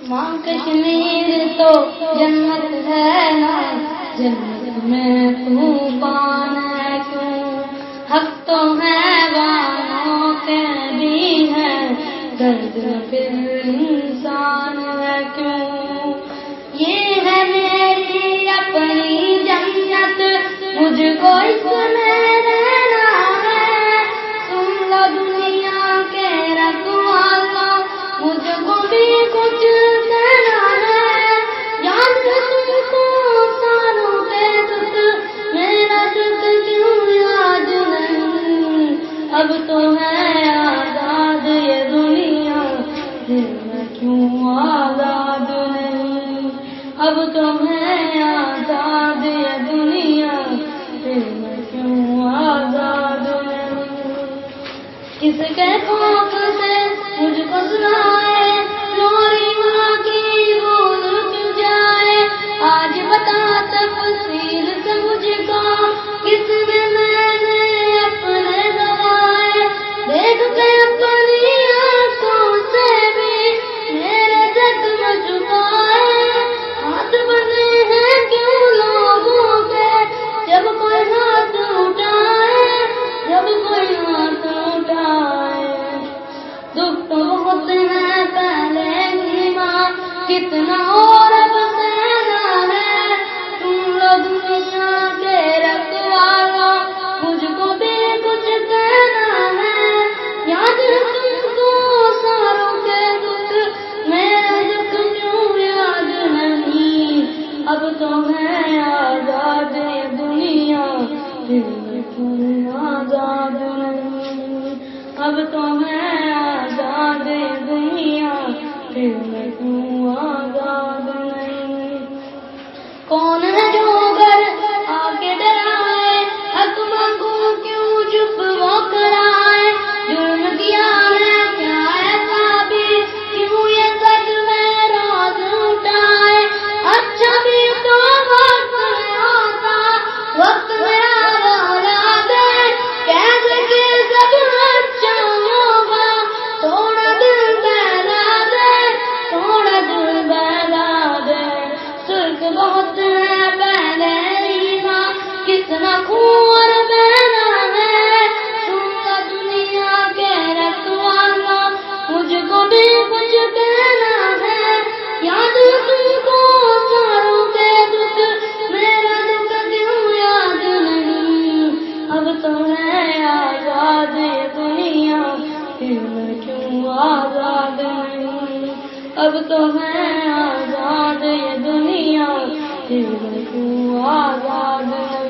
ماں کشمیر تو جنت ہے نا، جنت میں طوفان ہے کیوں؟ حق تو ہے وانوں کے بھی ہے، درد پھر انسان ہے کیوں؟ یہ ہے میری اپنی جنت، مجھ کو اس میں رہنا ہے۔ سن لو دنیا کے رکھوالو، مجھ کو بھی کچھ کہنا ہے۔ یاد ہے تم کو سالوں کے دکھ، میرا دکھ کیوں یاد نہیں؟ اب تو ہے آزاد یہ دنیا، پھر میں کیوں آزاد نہیں؟ اب تو ہے آزاد یہ دنیا، پھر میں کیوں آزاد نہیں؟ کس کے خوف سے مجھ کو سنائے، لوری ماں کی بول کیوں جائے؟ آج بتا تفصیل سے مجھ کو، کس نے میں نے اپنے گوائے؟ دیکھ کے اپنی آنکھوں سے بھی میرے زخم چھپائے۔ ہاتھ بندے ہیں کیوں لوگوں کے، جب کوئی ہاتھ اٹھائے، جب کوئی ہاتھ اٹھائے۔ دکھ تو بہت ہے پہلے ہی ماں، کتنا اور اب سہنا ہے۔ تم لو دنیا کے رکھوالو، مجھ کو بھی کچھ کہنا ہے۔ یاد ہے تم کو ساروں کے دکھ، میرا دکھ کیوں یاد نہیں؟ اب تو ہے آزاد یہ دنیا، پھر میں کیوں آزاد نہیں؟ اب تو ہے آزاد یہ دنیا، پھر میں کیوں آزاد نہیں؟ کون ہے جو گھر آ کے ڈرائے، حق مانگو کیوں چپ وہ کرائے؟ جرم کیا ہے کیا ایسا بھی، کیوں یہ سچ میں راز اٹھائے؟ اچھا بھی تو وقت میں آتا، وقت میرا والا دے، کیسے کہ سب اچھا ہوگا، تھوڑا دل بہلا دے، تھوڑا دل بہلا دے۔ سرخ بہت ہے پہلے ہی ماں، کتنا خون بہنا ہے۔ سن لو دنیا کے رکھوالو، مجھ کو بھی کچھ کہنا ہے۔ یاد ہے تم کو ساروں کے دکھ، میرا دکھ کیوں یاد نہیں؟ اب تو ہے آزاد یہ دنیا، پھر میں کیوں آزاد نہیں؟ اب تو ہے آزاد یہ دنیا، پھر میں کیوں آزاد نہیں؟